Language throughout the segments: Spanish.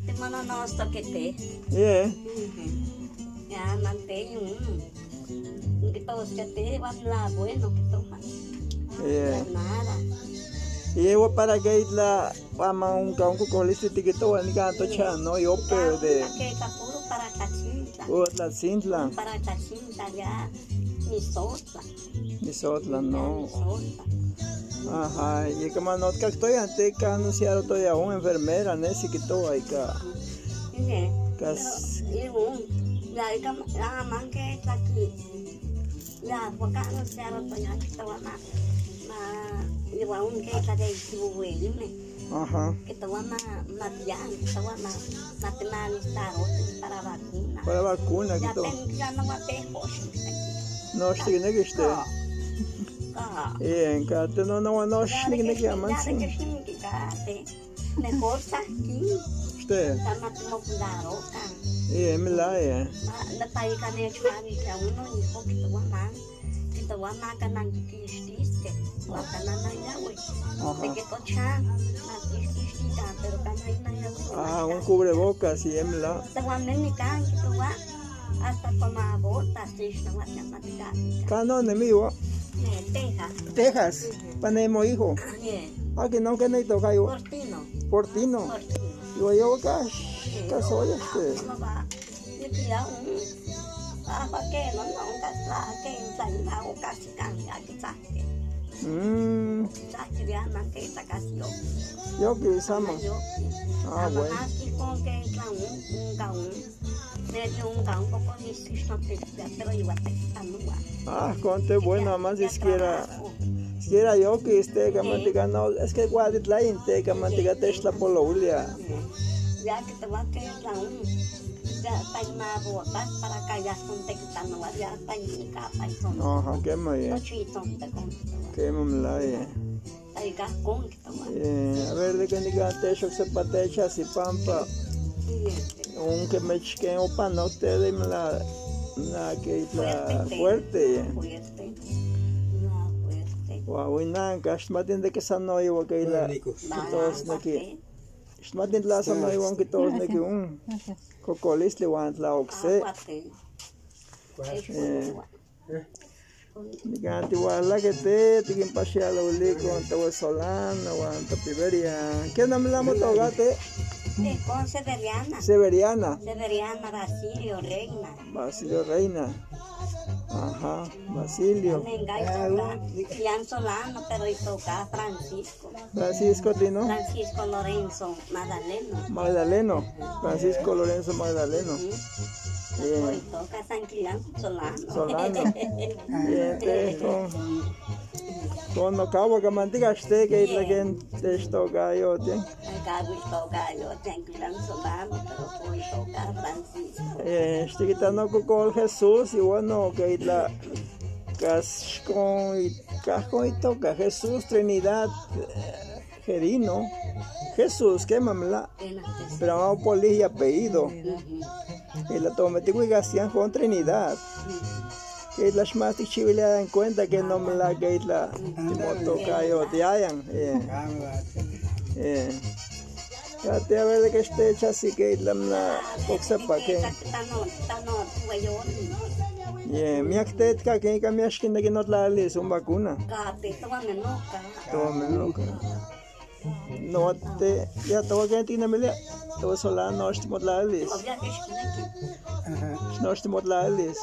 te manda nós toquete. Yeah. Ya mantenho que todos que te van la bueno que toma. Yeah. Nada. Y yo para que la pama un canco con este tiquito en gato chan no yo de Que capuro para cachinta. la cintla Para cachinta ya ni sotla. ni sotla no. Ni sotla. Ajá, y como no que estoy antes que anunciaron todavía una enfermera, ¿no? Sí que todo ahí que ya man que está aquí. Ya porque anunciaron todavía que estaba más igual un que está de güey, ajá. que estaba más bien, que estaba más para vacuna. Para vacuna que todo. Ya no va a tener no tiene que estar. En que no tiene que llamar. Mejor aquí. Usted. Sama como claro kan. Me la Na tayo ka na chwari ka uno hijo que te va a kanan kististe. Wa kanan na yawe. De que tocha na kistista pero kanan na yawe. Un cubrebocas y me la. Te va a ni kan que te va hasta toma botas de esta matemática. Cano enemigo. Texas. Texas. Panemo hijo. Que no que no toca yo. Portino. Yo acá soy este. Yo que usamos. Bueno. Conte bueno, más siquiera yo que esté que mantiga no, es que Guaditlain te que mantiga Tesla por la ulia. Ya que te va a quedar ya está más botas para que ya son textando, ya está en capa y son. Ajá, qué más. Qué más a ver de que diga techo se patecha si pampa. Un que me chiquen o pan no te de la que la fuerte. Wow, nada, cash matin de que sano yo que la todos de que matin la sano yo que todos de que un cocolis le want la oxe. Diganti wala que te tikin pasya la uli con tawa solano wan tapiberia. ¿Qué nombre la motogate? Con Severiana. Severiana. Severiana Basilio Reina. Basilio Reina. Ajá, Basilio. Ian Solano, pero hizo acá Francisco. Francisco Tino. Francisco Lorenzo Magdaleno. Magdaleno. Francisco Lorenzo Magdaleno. Bien. Toca San Quilán Solano. Solano. Bien, con no cabo que mantiga este que la gente te toca yo te. Cabo toca yo San Quilán Solano, pero hoy toca Francisco. Este que está no con Jesús y bueno que la casco y toca Jesús Trinidad Gerino. Jesús, qué mamla. Pero vamos por y apellido. Y la tomatico y Gastián con Trinidad. Que las más chivilas en cuenta que no me la que la moto cayó te hayan. Ya a ver de que esté hecha así que la coxa para que. Mi actetka que cambias que no la les un vacuna. Toma loca. No te ya todo que tiene melia. Todo sola no estamos la les. No estamos la les.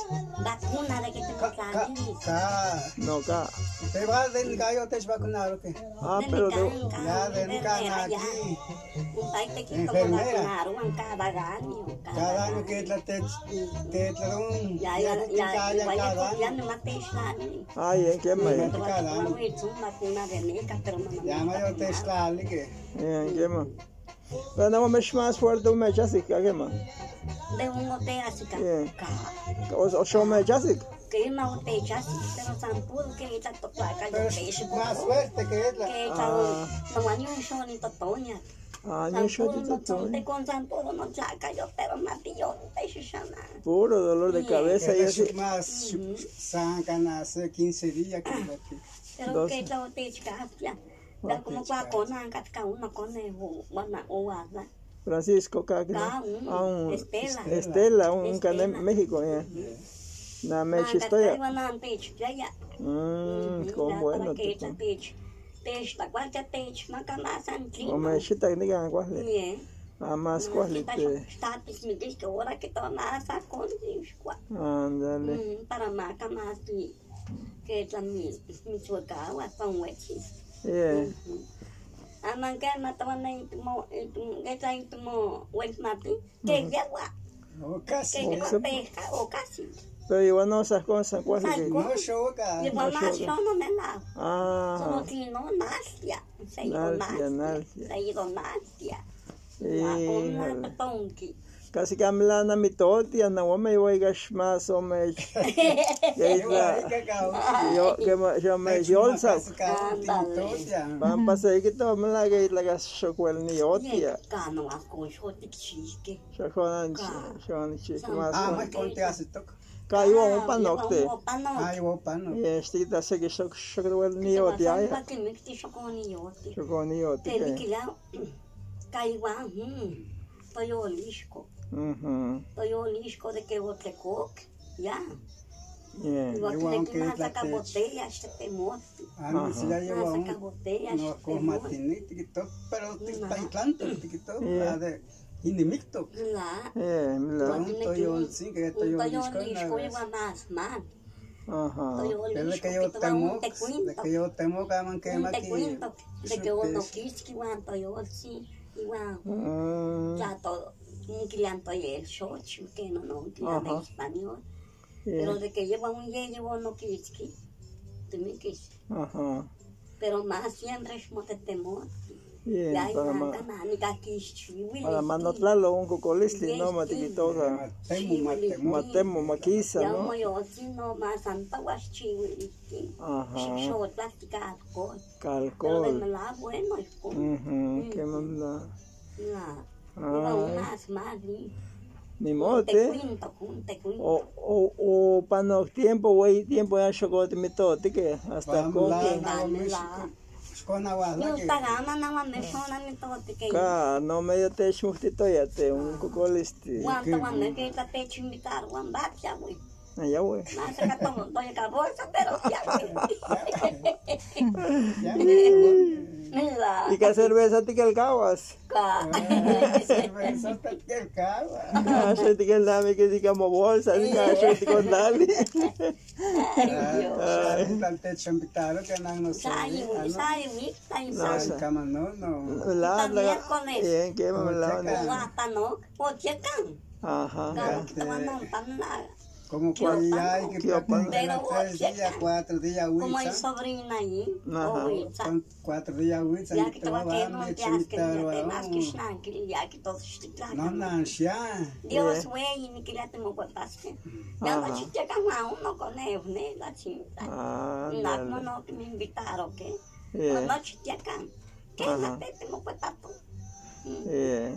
Vacuna de que te toca. No ca. Te va del gallo te vacunar o qué? Pero ya de cana aquí. Enfermera. Cada año que te dan un ya no maté ay, ¿en qué me? Cada año. Ya me te slali que. ¿En qué me? Pero no me más fuerte un mechasic, ¿qué me? De un hotel así que. O show mechasic. Que una botella así, pero zampuro que está tocada más fuerte que es la. Que no hay un show ni totoña. Ni show ni totoña. Con zampuro no saca yo, pero matillo te shana. Puro dolor de cabeza y así. Más sacan hace 15 días que aquí. Pero que la botella ya. Ya como cuando con uno con el bueno o Francisco, Estela, un canal en México, na me chistoya. Con bueno. O me chita ni gan quasi. Más quasi. Ándale. Para marcar más que también mi sueca o hasta un huechi. Aman que mataban en tu web mapping, que ya va. Casi. Pesca o casi. Pero igual no esas cosas, ¿cuál es? No choca. Igual más yo no me la. Solo que no Nastia. Se ha ido Nastia. Una tonki. Casi que amlana mi totia, no me voy a más o menos. Yo me yolsa. Van a pasar que todo me la que la chocuel ni otia. Cano a con chotique. Chocolan chique más. Mas quando te hace toca. Caiu um panocte. O pano. Este tá se que chocuel ni otia. Chocuel ni otia. Tem que lá caiu Toyo lisco. Toyo lisco de que outra coque, já. Igual que mais acabotei, acho que tem morto. Mas já eu não comatini, tiktok, pero tiktok tanto, tiktok, ada inimicto. Lá. Toyo sim, que toyo lisco igual mais. Pero que eu temo que man que maqui. De que eu não quis que o Toyo sim. Igual, ya todo, un cliente el short, que no cliente español, pero de que lleva un llevo no kiski, tú me quis, pero más siempre es como te temor, ya para manotlalo un cocolisli, no matiquitoga, matemo maquisa, ya no, yo si no más santa was chiwi, short plástica calcol, pero de la bueno es como, que manda. Más, ni mote. O para no tiempo, güey, tiempo ya chocolate mi todo, que hasta coque. No medio te chmustito ya te un cocolisti. ¿Cuánto van a que te chimitar, Juan Batia, güey? Allá, güey. Más acá tomo, estoy acá bolsa, pero ¿Y qué cerveza te calcabas? Cerveza te calcaba. Yo te calcaba que digamos bolsa, yo te condali. Tal te chambitaron que no sé. No, cama no. La bien, ¿qué me la no, como cuando hay que preparar 3 días, 4 días, como hay sobrina ahí, son 4 días, ya que te va a quedar no te has que te más que snanky, ya que todo está no nancia. Dios güey, ni que ya te me puedas que ya no chica como uno con él, ¿no? La chinta. No que me invitaron, ¿qué? No chica acá. ¿Qué no te me puedas tú?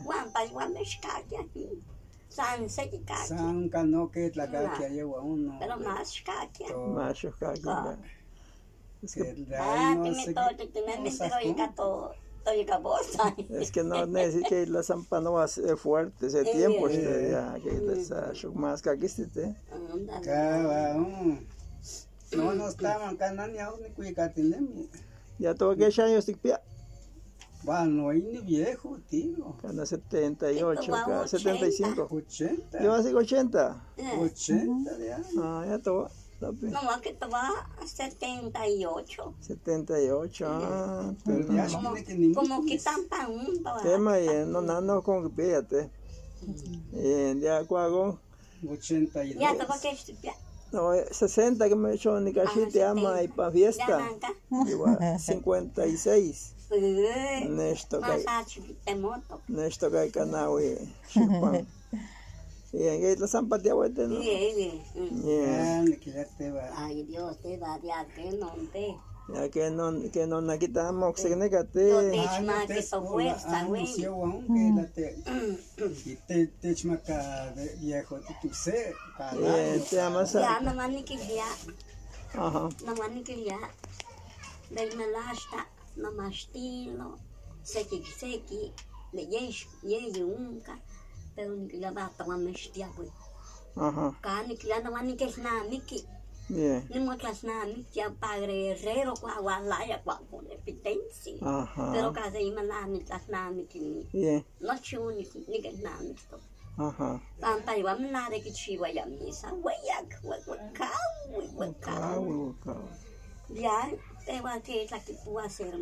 ¿Cuánta igual me escaque aquí? San cano que la caquia lleva uno. Pero más caquia. Más caquia. Es que es que no necesita que la zampa no va a ser fuerte ese tiempo, ya que las más caquiste. No estaban canania ni cuicatinemi. Ya todo que años te pia. Bueno, ahí ni viejo, tío. Gana 78, 75. 80. Yo hace 80. 80 ya. Ya todo. No, más que te va a 78. 78, pero ya como que tan pan. Tema no con fíjate. Ya cuago. 82. Ya te va a que no, 60 que me echó ni cachite ama y pa fiesta. Igual 56. Nesto que canawi chupan. Y en que la zampatia vuelta no. Ay Dios te va ya que no te. Ya que no na quitamos que negate. Yo te chma que so fuerza, güey. Te chma ka viejo tu sé. Te amas. Ya no man ni que ya. Ajá. No man ni que ya. Del melasta. No más estilo, sequi, le ye unka, pero ni que la bata wa mestia pues. Ajá. Cani que ya no van ni que es nada, ni que Yeah. ni muestras nada, ni que padre herrero, guagualaya, guapone, pitensi. Ajá. Pero casi ima nada, ni las nada, ni que ni. Yeah. No chivo ni que es nada, ni que. Ajá. Tanta iba a nada de que chiva ya misa, hueyak, huecao. Ya, te va a que es la que tú vas a hacer,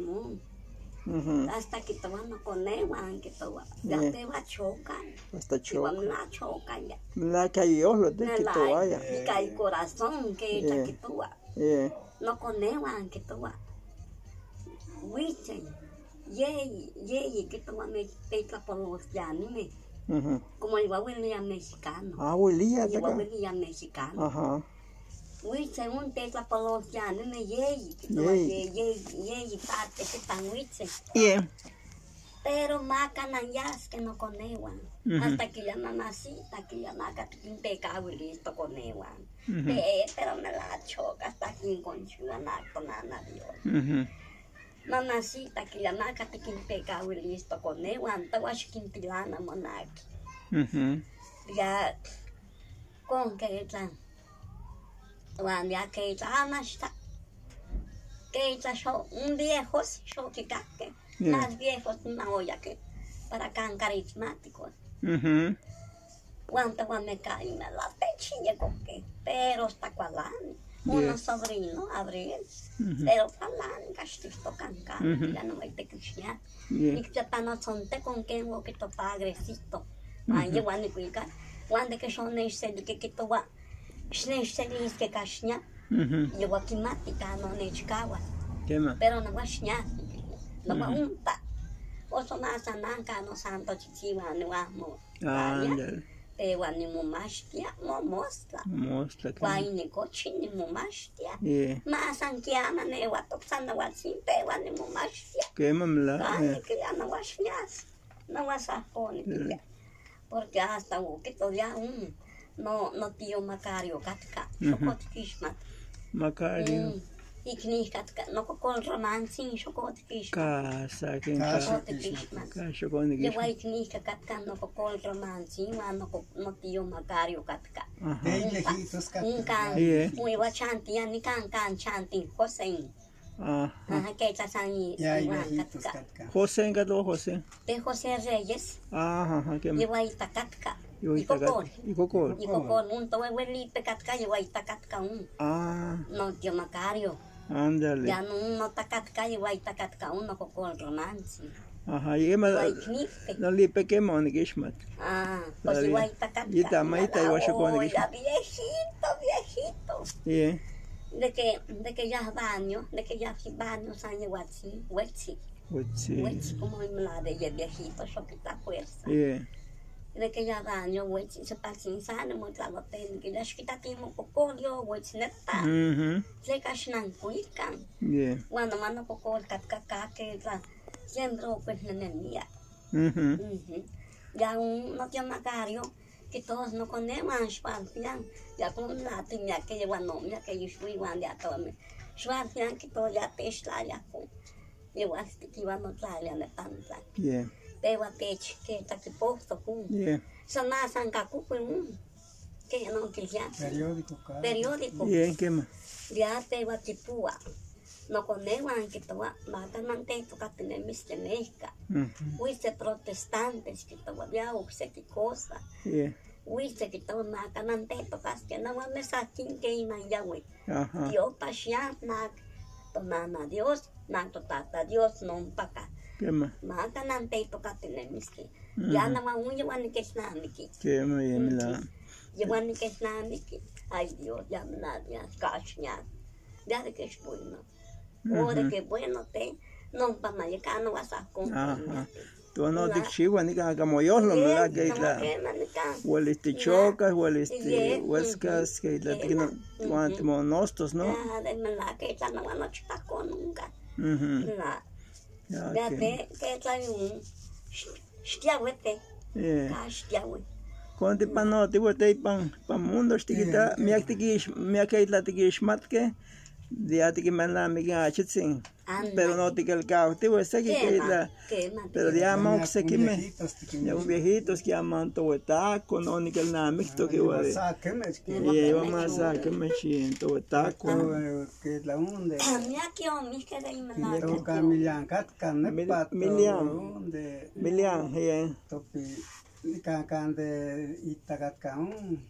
hasta que te van a poner, que te va, ya te va a chocar. Hasta Te va choca. a chocar ya. La que Dios lo te quitó vaya. Y que hay corazón que echa que tú vas. Yeah. No conewan que tú vas. Huichen, ye, que tú vas a meter por los llanos, como el guaguilía mexicano. Ah, abuelía, El guaguilía mexicano. ajá. Huichen, un tecla por los llanos, ye, que tú vas, ye, parte que están huichen. Yeah. Pero macanayas que no conewan. Hasta que la mamacita, que la maca que un pecado y listo conewan. Pero me la choca hasta que con chuana con Ana Dios. Mamacita, que la maca que un pecado y listo conewan. Te vas a quintilana monarqui. Ya con que están. Ya que están hasta. Que está un viejo, yo que caque. Más viejos, una olla que para can carismáticos. Cuánto me cae me la pechilla con que, pero está cualani. Uno sobrino, Abril, pero cualani, castigo cancan, ya no me te cristian. Y que ya no son te con que un poquito pagrecito. Ay, cuando cuica, cuando que son ese de que tú va, sneshselis que cashña, yo aquí matica no nechkawa, pero no va shña. No va unta. Oso nasa nanka no santo chichiwa no amo. Pero ni mumastia, mo mostra. Wai ni cochi ni mumastia. Mas ankiana ne watopsana watsin pero ni mumastia. Ay, que ya no vas ñas. No vas a poner. Porque hasta que todavía no tío Macario katka. Chocot kishmat. Macario. Y kniskat no con romancing chocot kishmat. Casa, que en Chocot casa. kishmat. Casa con Yo voy kniska katka no con romancing no tío Macario katka. Viejitos Un can, muy bachanti, ni can chanting, José. Ajá, que está ahí. Ya hay viejitos katka. José, ¿qué José? De José Reyes. Ajá, ¿qué más? Yo voy tacatka. Y Cocol. Y Cocol, un towe huelite katka, yo voy tacatka un. No, tío Macario. Ándale. Ya no tacatka, yo voy tacatka un, no Cocol romance. Ajá, y más no le pequemos ni quishmat. Pues yo voy tacatka. Y tamaita y washo con ya viejito. Yeah. De que ya baño, años huetzi, como la de viejito, yo que está fuerza. Yeah. De que ya baño, huetzi, se pasa en sana, monta la ten, que ya quita timo cocolio, huetzi neta. Se cashnan cuican. Yeah. Cuando mando cocol, catcaca, que la siempre pues nenía. Ya no tiene Macario. Que todos no conocen Schwarzian, ya con la tiña que lleva nombre, que yo fui cuando ya tome. Schwarzian que todo ya te está ya con. Yo hasta que iba a notar ya de tanta. Pero a pech que está que posto con. Son más en Cacupen, que ya no quería. Periódico. Bien, ¿qué más? Ya te va a tipua. No conocen que todo va a mantener que tener mis temeca. Huiste protestantes que todavía sé qué cosa. Huiste que todo na canante tocas que no me saquin que ina ya güey. Dios pasía na tonana Dios na tata Dios no paca. ¿Qué más? Ma canante toca tener mis que. Ya no va un llevan que es nada que. ¿Qué más bien la? Llevan que es nada que. Ay Dios ya nada ya cachña. Ya de que es bueno. O de que bueno te no para mañana no vas a comprar. Tú no te chivas ni como yo lo me la que la huele chocas huele huescas que la tiene cuanto monostos no de la que la no van a chutar con nunca ya te que trae un stiawete stiawe cuando pano te voy pan mundo stiquita mi actiquis mi aquel la tiquis matque Ya te que me la me gachitsin. Pero no te que el cautivo ese que la. Pero ya más se que me. Ya un viejitos que llaman toetaco, no ni que el namicto que va. Y iba más a que me chiento toetaco. Que la hunde. Mira que hombre que de Me toca Milian Catcan, Milian, Topi, Lican de Itacatcan.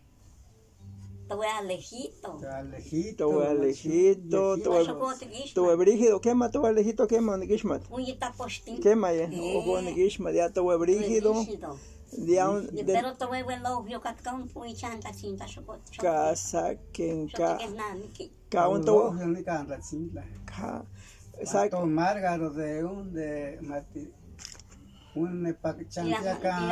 Todo alejito. Todo alejito, todo brígido, quema, todo alejito, quema, Nikishmat. Quema, ojo, Nikishmat, ya todo brígido. Pero todo el ojo, catcón, fui chanta, cinta, chocolate. Casa, quenca. Caunto. Exacto, Márgaro de un de Mati. Un pachantia can.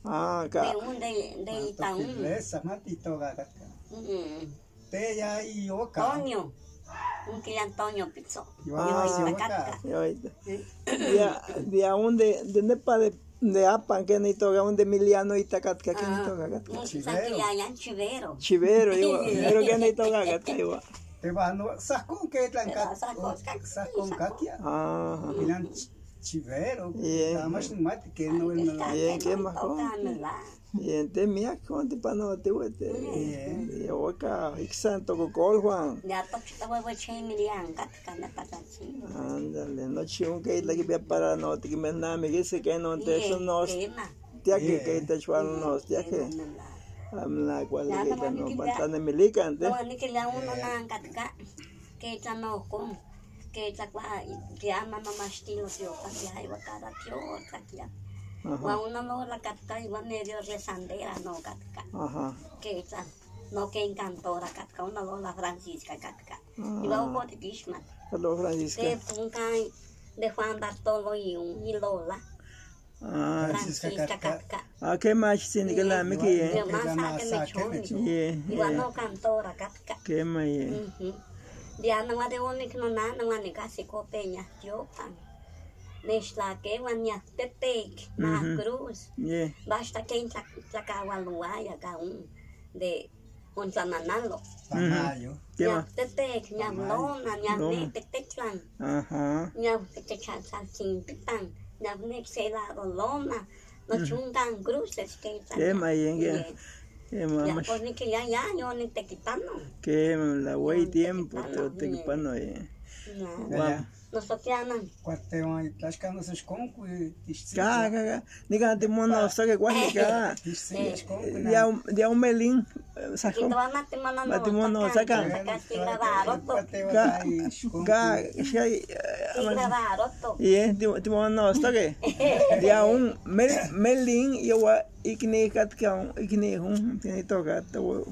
Ah, de un de Itaún. Esa matito gaga. Te ya y oca. Antonio. Un que Antonio Pizzo. Ya un de nepa de apan que ni toga un de Emiliano y tacatka que ni toga. Chivero. Chivero, digo, pero que ni toga gatka. Te va no sacón que tlanca. Sacón catia. Ah. Milan chivero. Además mate que no es nada. Bien, ¿qué más? Bien, te mía conte para no te vuete. Yo acá, exanto con Juan. Ya toca huevo chemilian, catcana patachín. Ándale, no chiun que la que para no te me na me dice que no te eso no. Ya que te chuan no, ya que. La cual que no pantane milicante. No, ni que la uno na catca. Que ya no con que ya llama mamá estilo yo para ahí va cada tío catca. Wa una no la catca y va medio rezandera no catca. Ajá. Que ya no que encantora catca una la Francisca catca. Y va un pote Bishman. Hello Francisca. De Punkai de Juan Bartolo y Lola. Ah, Francisca catca. Ah, qué más sin que la me que. Yo más que me choni. Y va no cantora catca. Qué más. Diana va de hombre que no nada, no ni casi copeña, yo pan. Nesta que vania tetec na cruz. Basta quem tacava luaia ca de onzananalo. Pamayo. Ya tetec nya lona nya ne teteclan. Ajá. Nya teteclan salsin pitan. Nya ne sela lona. No chungan cruces que qué más ya pues ni que ya yo ni te quitando. Que la güey tiempo te quitando Nosotros ya no. Cuatro años, las camas es con Caga, ni que te mono saque guajica. Ya un melín sacó. Matimono saca. Y te mono saque. Ya un melín y agua ikni katkan ikni un tiene toca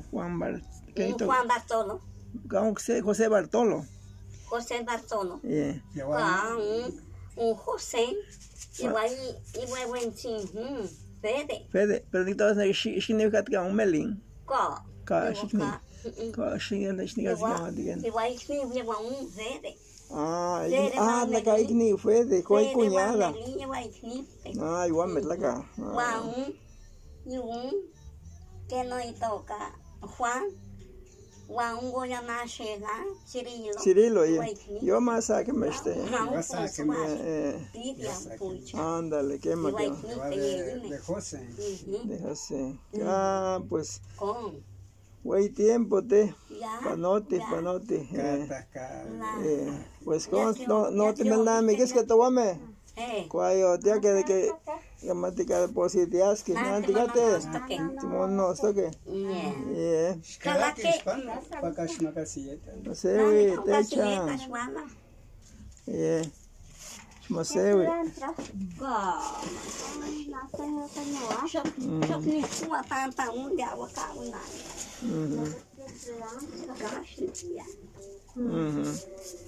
Juan Bartolo. José Bartolo. José Bartolo. Un José. Y va en Fede. Fede, pero ni todas las significa que un melín. Ka significa. Ka significa Y va un Fede. La ka ikni Fede, coi cuñada. Igual me la ka. Y un que no toca Juan. Un goyana llega Cirilo, yo más que me esté. Ándale, qué más. De José. De José. Ah, pues. Güey, tiempo te. Panote. Pues no te mandan, me quieres que te guame. Cuayo, tía que gramática de positias que no antigate. No toque. No sé, güey, te echa. No sé, güey.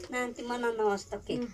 Nanti mana nos toque.